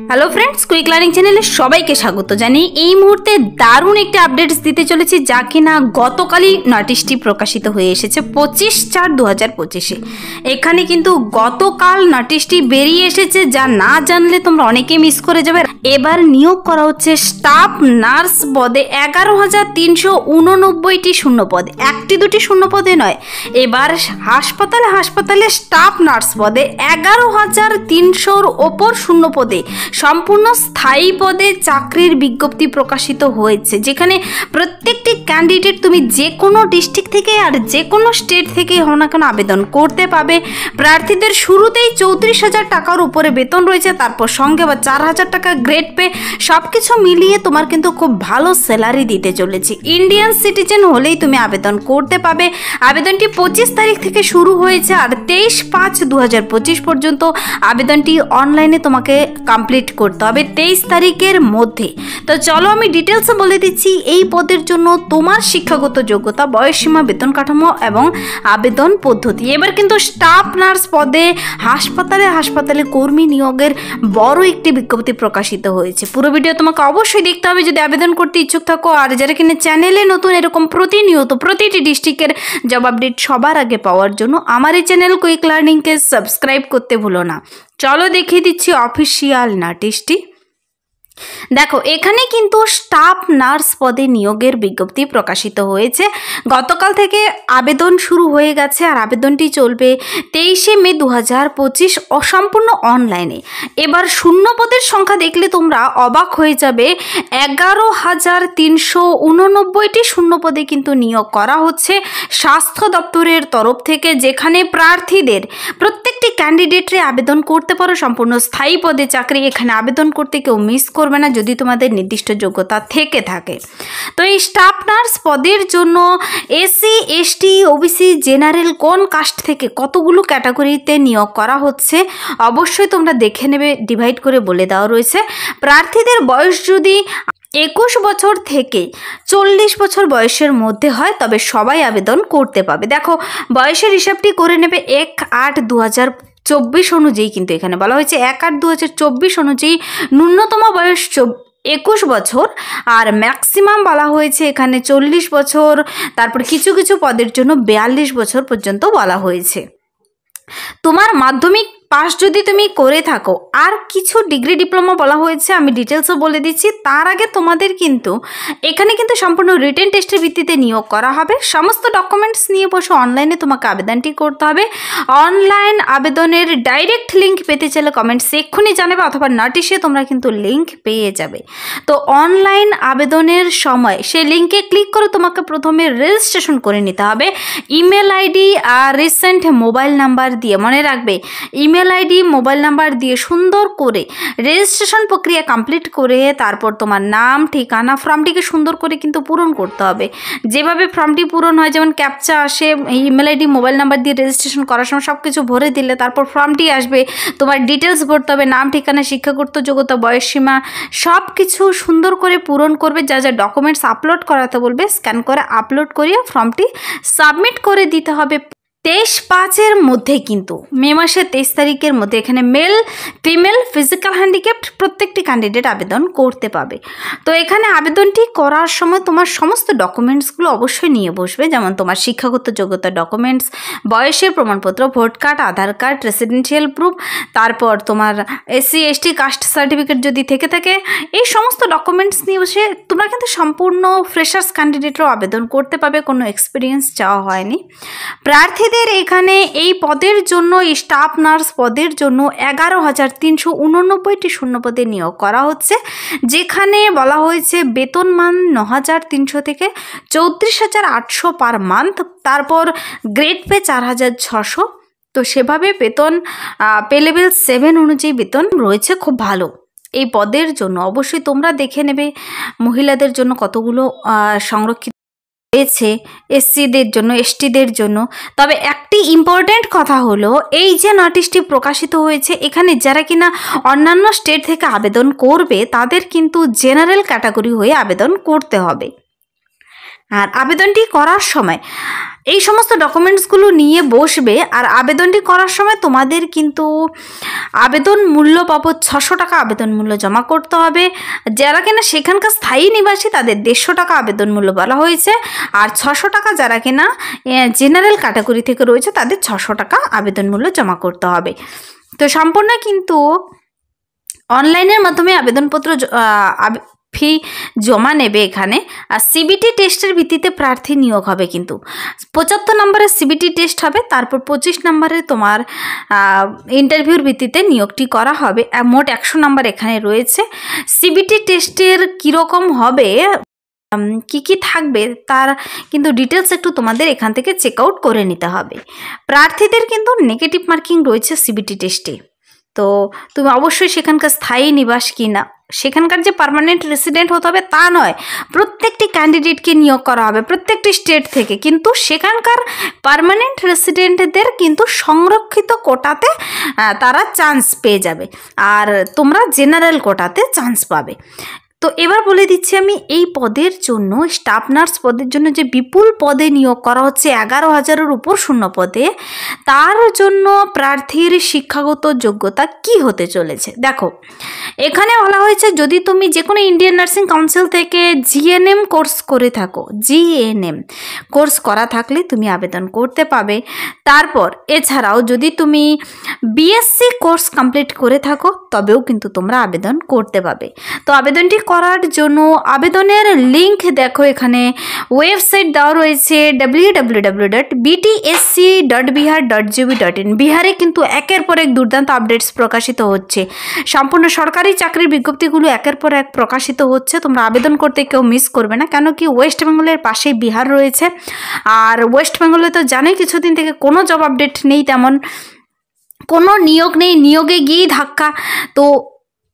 Hello friends, quick learning চ্যানেলে সবাইকে স্বাগত জানি। এই মুহূর্তে দারুণ একটি আপডেটস দিতে চলেছি, যা কিনা গতকালই নোটিশটি প্রকাশিত হয়ে এসেছে 25/4/2025-এ। এখানে কিন্তু গতকাল নোটিশটি বেরিয়ে এসেছে, যা না জানলে তোমরা অনেকে মিস করে যাবে। এবার নিয়োগ করা হচ্ছে স্টাফ নার্স পদে 11,389টি শূন্য পদ, একটি দুটি শূন্য পদে নয়। এবার হাসপাতালে স্টাফ নার্স পদে 11,300-র ওপর শূন্য পদে সম্পূর্ণ স্থায়ী পদে চাকরির বিজ্ঞপ্তি প্রকাশিত হয়েছে, যেখানে প্রত্যেকটি ক্যান্ডিডেট তুমি যে কোনো ডিস্ট্রিক্ট থেকে আর যে কোনো স্টেট থেকেই হও না কেন আবেদন করতে পাবে। প্রার্থীদের শুরুতেই 34,000 টাকার উপরে বেতন রয়েছে, তারপর সঙ্গে আবার 4,000 টাকা গ্রেড পে, সব কিছু মিলিয়ে তোমার কিন্তু খুব ভালো স্যালারি দিতে চলেছে। ইন্ডিয়ান সিটিজেন হলেই তুমি আবেদন করতে পাবে। আবেদনটি 25 তারিখ থেকে শুরু হয়েছে আর 23/5/2025 পর্যন্ত আবেদনটি অনলাইনে তোমাকে কমপ্লিট করতে হবে 23 তারিখের মধ্যে। তো চলো আমি ডিটেলসে বলে দিচ্ছি এই পদের জন্য তোমার শিক্ষাগত যোগ্যতা, বয়সসীমা, বেতন কাঠামো এবং আবেদন পদ্ধতি। এবার কিন্তু স্টাফ নার্স পদে হাসপাতালে কর্মী নিয়োগের বড় একটি বিজ্ঞপ্তি প্রকাশিত হয়েছে। পুরো ভিডিও তোমাকে অবশ্যই দেখতে হবে যদি আবেদন করতে ইচ্ছুক থাকো। আর যারা কিনা চ্যানেলে নতুন এরকম প্রতিনিয়ত প্রতিটি ডিস্ট্রিক্টের জব আপডেট সবার আগে পাওয়ার জন্য আমার এই চ্যানেল কুইক লার্নিংকে সাবস্ক্রাইব করতে ভুলো না। চলো দেখিয়ে দিচ্ছি অফিসিয়াল নোটিশটি। দেখো, এখানে কিন্তু স্টাফ নার্স পদে নিয়োগের বিজ্ঞপ্তি প্রকাশিত হয়েছে। গতকাল থেকে আবেদন শুরু হয়ে গেছে আর আবেদনটি চলবে 23 মে 2025 অসম্পূর্ণ অনলাইনে। এবার শূন্য পদের সংখ্যা দেখলে তোমরা অবাক হয়ে যাবে। 11,389টি শূন্য পদে কিন্তু নিয়োগ করা হচ্ছে স্বাস্থ্য দপ্তরের তরফ থেকে, যেখানে প্রার্থীদের প্রত্যেকটি ক্যান্ডিডেটরে আবেদন করতে পারো সম্পূর্ণ স্থায়ী পদে চাকরি। এখানে আবেদন করতে কেউ মিস করবে না যদি তোমাদের নির্দিষ্ট যোগ্যতা থেকে থাকে। তো এই স্টাফ নার্স পদের জন্য এসসি, এসটি, ওবিসি, জেনারেল কোন কাস্ট থেকে কতগুলো ক্যাটাগরিতে নিয়োগ করা হচ্ছে অবশ্যই তোমরা দেখে নেবে, ডিভাইড করে বলে দেওয়া রয়েছে। প্রার্থীদের বয়স যদি 21 বছর থেকে 40 বছর বয়সের মধ্যে হয় তবে সবাই আবেদন করতে পাবে। দেখো, বয়সের হিসাবটি করে নেবে 1/8/2024 অনুযায়ী, কিন্তু এখানে বলা হয়েছে 1/8/2024 অনুযায়ী ন্যূনতম বয়স 21 বছর আর ম্যাক্সিমাম বলা হয়েছে এখানে 40 বছর। তারপর কিছু কিছু পদের জন্য 42 বছর পর্যন্ত বলা হয়েছে। তোমার মাধ্যমিক পাস যদি তুমি করে থাকো, আর কিছু ডিগ্রি ডিপ্লোমা বলা হয়েছে, আমি ডিটেলসও বলে দিচ্ছি। তার আগে তোমাদের কিন্তু এখানে কিন্তু সম্পূর্ণ রিটেন টেস্টের ভিত্তিতে নিয়োগ করা হবে। সমস্ত ডকুমেন্টস নিয়ে বসে অনলাইনে তোমাকে আবেদনটি করতে হবে। অনলাইন আবেদনের ডাইরেক্ট লিঙ্ক পেতে চাইলে কমেন্টস এক্ষুনি জানাবে, অথবা নোটিশে তোমরা কিন্তু লিঙ্ক পেয়ে যাবে। তো অনলাইন আবেদনের সময় সেই লিঙ্কে ক্লিক করে তোমাকে প্রথমে রেজিস্ট্রেশন করে নিতে হবে ইমেল আইডি আর রিসেন্ট মোবাইল নাম্বার দিয়ে। মনে রাখবে, ইমেল আইডি, মোবাইল নাম্বার দিয়ে সুন্দর করে রেজিস্ট্রেশন প্রক্রিয়া কমপ্লিট করে তারপর তোমার নাম, ঠিকানা, ফর্মটিকে সুন্দর করে কিন্তু পূরণ করতে হবে। যেভাবে ফর্মটি পূরণ হয়, যেমন ক্যাপচা আসে, ইমেল আইডি, মোবাইল নাম্বার দিয়ে রেজিস্ট্রেশন করার সময় সব কিছু ভরে দিলে তারপর ফর্মটি আসবে, তোমার ডিটেলস ভরতে হবে, নাম, ঠিকানা, শিক্ষাগত যোগ্যতা, বয়সসীমা সব কিছু সুন্দর করে পূরণ করবে। যা যা ডকুমেন্টস আপলোড করাতে বলবে স্ক্যান করে আপলোড করিয়ে ফর্মটি সাবমিট করে দিতে হবে 23/5-এর মধ্যে, কিন্তু মে মাসের 23 তারিখের মধ্যে। এখানে মেল, ফিমেল, ফিজিক্যাল হ্যান্ডিক্যাপ্ট প্রত্যেকটি ক্যান্ডিডেট আবেদন করতে পাবে। তো এখানে আবেদনটি করার সময় তোমার সমস্ত ডকুমেন্টসগুলো অবশ্যই নিয়ে বসবে, যেমন তোমার শিক্ষাগত যোগ্যতা ডকুমেন্টস, বয়সের প্রমাণপত্র, ভোট কার্ড, আধার কার্ড, রেসিডেন্সিয়াল প্রুফ, তারপর তোমার এসসি, এসটি কাস্ট সার্টিফিকেট যদি থেকে থাকে, এই সমস্ত ডকুমেন্টস নিয়ে বসে তোমরা কিন্তু সম্পূর্ণ ফ্রেশার্স ক্যান্ডিডেটরাও আবেদন করতে পাবে, কোনো এক্সপিরিয়েন্স চাওয়া হয়নি। প্রার্থীদের এখানে এই পদের জন্য, স্টাফ নার্স পদের জন্য 11,389টি শূন্য পদে নিয়োগ করা হচ্ছে, যেখানে বলা হয়েছে বেতন মান 9,300 থেকে 34,800 পার মান্থ, তারপর গ্রেড পে 4,600। তো সেভাবে বেতন পে লেভেল 7 অনুযায়ী বেতন রয়েছে, খুব ভালো এই পদের জন্য। অবশ্যই তোমরা দেখে নেবে মহিলাদের জন্য কতগুলো সংরক্ষিত রয়েছে, এসসিদের জন্য, এসটিদের জন্য। তবে একটি ইম্পর্ট্যান্ট কথা হলো, এই যে নোটিশটি প্রকাশিত হয়েছে, এখানে যারা কিনা অন্যান্য স্টেট থেকে আবেদন করবে তাদের কিন্তু জেনারেল ক্যাটাগরি হয়ে আবেদন করতে হবে। আর আবেদনটি করার সময় এই সমস্ত ডকুমেন্টসগুলো নিয়ে বসবে। আর আবেদনটি করার সময় তোমাদের কিন্তু আবেদন মূল্য বাবদ 600 টাকা আবেদন মূল্য জমা করতে হবে। যারা কিনা সেখানকার স্থায়ী নিবাসী তাদের 150 টাকা আবেদন মূল্য বলা হয়েছে। আর 600 টাকা যারা কিনা জেনারেল ক্যাটাগরি থেকে রয়েছে তাদের 600 টাকা আবেদন মূল্য জমা করতে হবে। তো সম্পূর্ণ কিন্তু অনলাইনের মাধ্যমে আবেদনপত্র ফি জমা নেবে এখানে। আর সিবিটি টেস্টের ভিত্তিতে প্রার্থী নিয়োগ হবে কিন্তু 75 নম্বরের সিবিটি টেস্ট হবে, তারপর 25 নম্বরে তোমার ইন্টারভিউর ভিত্তিতে নিয়োগটি করা হবে। মোট 100 নম্বর এখানে রয়েছে। সিবিটি টেস্টের কীরকম হবে, কি কি থাকবে তার কিন্তু ডিটেলস একটু তোমাদের এখান থেকে চেক আউট করে নিতে হবে। প্রার্থীদের কিন্তু নেগেটিভ মার্কিং রয়েছে সিবিটি টেস্টে। তো তুমি অবশ্যই সেখানকার স্থায়ী নিবাস কিনা, সেখানকার যে পার্মানেন্ট রেসিডেন্ট হতে হবে তা নয়, প্রত্যেকটি ক্যান্ডিডেটকে নিয়োগ করা হবে প্রত্যেকটি স্টেট থেকে, কিন্তু সেখানকার পার্মানেন্ট রেসিডেন্টদের কিন্তু সংরক্ষিত কোটাতে তারা চান্স পেয়ে যাবে, আর তোমরা জেনারেল কোটাতে চান্স পাবে। তো এবার বলে দিচ্ছি আমি এই পদের জন্য, স্টাফ নার্স পদের জন্য যে বিপুল পদে নিয়োগ করা হচ্ছে 11,000-এর উপর শূন্য পদে, তার জন্য প্রার্থীর শিক্ষাগত যোগ্যতা কি হতে চলেছে। দেখো এখানে বলা হয়েছে যদি তুমি যে কোনো ইন্ডিয়ান নার্সিং কাউন্সিল থেকে জিএনএম কোর্স করে থাকো, জিএনএম কোর্স করা থাকলে তুমি আবেদন করতে পাবে। তারপর এছাড়াও যদি তুমি বিএসসি কোর্স কমপ্লিট করে থাকো তবেও কিন্তু তোমরা আবেদন করতে পাবে। তো আবেদনটি করার জন্য আবেদনের লিঙ্ক দেখো, এখানে ওয়েবসাইট দেওয়া রয়েছে www.btsc.bihar.gov.in। বিহারে কিন্তু একের পর এক দুর্দান্ত আপডেটস প্রকাশিত হচ্ছে, সম্পূর্ণ সরকারি চাকরির বিজ্ঞপ্তিগুলো একের পর এক প্রকাশিত হচ্ছে। তোমরা আবেদন করতে কেউ মিস করবে না, কেন কি ওয়েস্ট বেঙ্গলের পাশেই বিহার রয়েছে। আর ওয়েস্ট বেঙ্গলে তো জানোই কিছুদিন থেকে কোনো জব আপডেট নেই, তেমন কোনো নিয়োগ নেই, নিয়োগে গিয়েই ধাক্কা। তো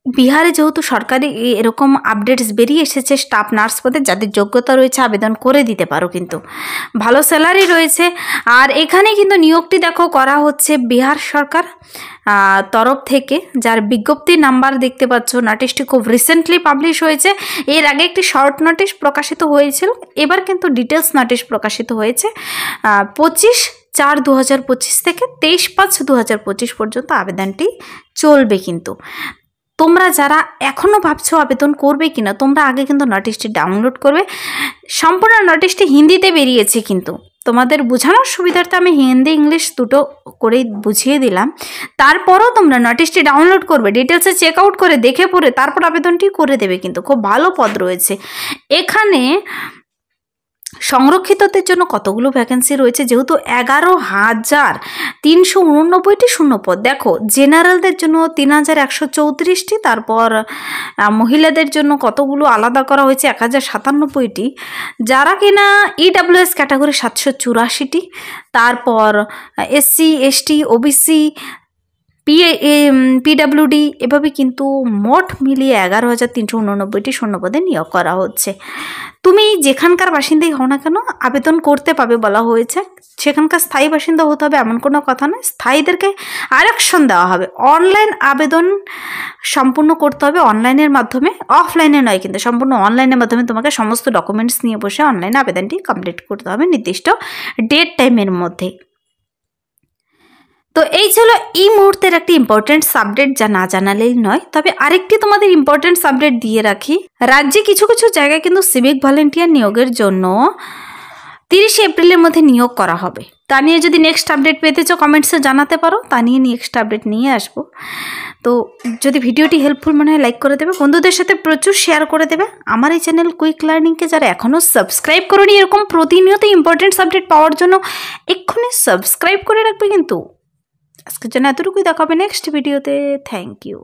বিহারে যেহেতু সরকারি এরকম আপডেটস বেরিয়ে এসেছে স্টাফ নার্স পদে, যাদের যোগ্যতা রয়েছে আবেদন করে দিতে পারো, কিন্তু ভালো স্যালারি রয়েছে। আর এখানে কিন্তু নিয়োগটি দেখো করা হচ্ছে বিহার সরকার তরফ থেকে, যার বিজ্ঞপ্তি নাম্বার দেখতে পাচ্ছ। নোটিশটি খুব রিসেন্টলি পাবলিশ হয়েছে, এর আগে একটি শর্ট নোটিশ প্রকাশিত হয়েছিল, এবার কিন্তু ডিটেলস নোটিশ প্রকাশিত হয়েছে। 25/4/2025 থেকে 23/5/2025 পর্যন্ত আবেদনটি চলবে। কিন্তু তোমরা যারা এখনও ভাবছো আবেদন করবে কিনা, তোমরা আগে কিন্তু নোটিশটি ডাউনলোড করবে। সম্পূর্ণ নোটিশটি হিন্দিতে বেরিয়েছে, কিন্তু তোমাদের বোঝানোর সুবিধার্থে আমি হিন্দি ইংলিশ দুটো করেই বুঝিয়ে দিলাম। তারপরও তোমরা নোটিশটি ডাউনলোড করবে, ডিটেলসে চেক আউট করে দেখে পড়ে তারপর আবেদনটি করে দেবে। কিন্তু খুব ভালো পদ রয়েছে এখানে। সংরক্ষিতদের জন্য কতগুলো ভ্যাকেন্সি রয়েছে, যেহেতু 11,389টি শূন্যপদ। দেখো জেনারেলদের জন্য 3,134টি, তারপর মহিলাদের জন্য কতগুলো আলাদা করা হয়েছে 1,097টি, যারা কিনা ইডাব্লিউএস ক্যাটাগরি 784টি, তারপর এসসি এসটি ওবিসি পিডাব্লিউডি, এভাবে কিন্তু মোট মিলিয়ে 11,389টি শূন্যপদে নিয়োগ করা হচ্ছে। তুমি যেখানকার বাসিন্দাই হও না কেন আবেদন করতে পাবে বলা হয়েছে। সেখানকার স্থায়ী বাসিন্দা হতে হবে এমন কোনো কথা নয়, স্থায়ীদেরকে আরক্ষণ দেওয়া হবে। অনলাইন আবেদন সম্পূর্ণ করতে হবে অনলাইনের মাধ্যমে, অফলাইনে নয়, কিন্তু সম্পূর্ণ অনলাইনের মাধ্যমে তোমাকে সমস্ত ডকুমেন্টস নিয়ে বসে অনলাইনে আবেদনটি কমপ্লিট করতে হবে নির্দিষ্ট ডেট টাইমের মধ্যে। তো এই ছিল এই মুহূর্তের একটি ইম্পর্টেন্ট সাবজেক্ট, যা না জানালেই নয়। তবে আরেকটি তোমাদের ইম্পর্টেন্ট সাবজেক্ট দিয়ে রাখি, রাজ্যে কিছু কিছু জায়গায় কিন্তু সিভিক ভলেন্টিয়ার নিয়োগের জন্য 30 এপ্রিলের মধ্যে নিয়োগ করা হবে। তা নিয়ে যদি নেক্সট আপডেট পেতে চাও কমেন্টসে জানাতে পারো, তা নিয়ে নেক্সট আপডেট নিয়ে আসবো। তো যদি ভিডিওটি হেল্পফুল মনে হয় লাইক করে দেবে, বন্ধুদের সাথে প্রচুর শেয়ার করে দেবে। আমার এই চ্যানেল কুইক লার্নিংকে যারা এখনও সাবস্ক্রাইব করোনি, এরকম প্রতিনিয়ত ইম্পর্টেন্ট সাবজেক্ট পাওয়ার জন্য এক্ষুনি সাবস্ক্রাইব করে রাখবে। কিন্তু আজকের জন্য এতটুকুই, দেখা হবে নেক্সট ভিডিওতে। Thank you.